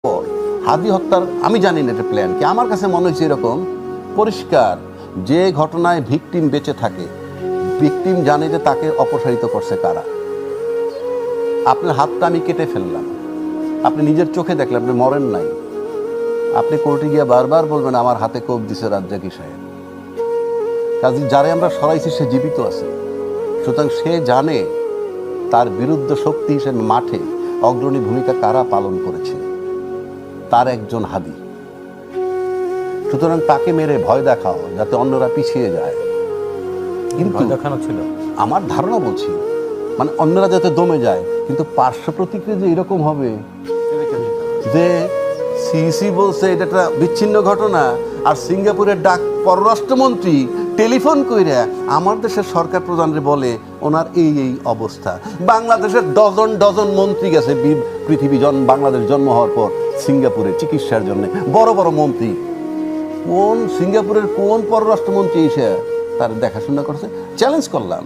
পর হাদি হত্যার আমি জানি না এটা প্ল্যান কি, আমার কাছে মনে হয়েছে এরকম পরিষ্কার, যে ঘটনায় ভিকটিম বেঁচে থাকে, ভিকটিম জানে যে তাকে অপসারিত করছে কারা। আপনার হাতটা আমি কেটে ফেললাম, আপনি নিজের চোখে দেখলেন, আপনি মরেন নাই, আপনি কোর্টে গিয়ে বারবার বলবেন আমার হাতে কোপ দিছে রাজ্জাকি সাহেব। কাজে যারে আমরা সরাইছি সে জীবিত আছে, সুতরাং সে জানে তার বিরুদ্ধ শক্তি হিসেবে মাঠে অগ্রণী ভূমিকা কারা পালন করেছে, তার একজন হাদি। সুতরাং তাকে মেরে ভয় দেখাও যাতে অন্যরা পিছিয়ে যায়। কিন্তু দেখানো ছিল আমার ধারণা, বলছি মানে অন্যরা যাতে দমে যায়, কিন্তু পার্শ্ব প্রতিক্রিয়া যে এরকম হবে যে সিইসি বলছে এটা একটা বিচ্ছিন্ন ঘটনা, আর সিঙ্গাপুরের ডাক পররাষ্ট্রমন্ত্রী টেলিফোন কইরা আমার দেশের সরকার প্রধানরে বলে ওনার এই এই অবস্থা। বাংলাদেশের ডজন ডজন মন্ত্রী গেছে বাংলাদেশ জন্ম হওয়ার পর সিঙ্গাপুরে চিকিৎসার জন্য, বড় বড় মন্ত্রী। কোন সিঙ্গাপুরের কোন পররাষ্ট্রমন্ত্রী এসে তার দেখাশোনা করছে? চ্যালেঞ্জ করলাম।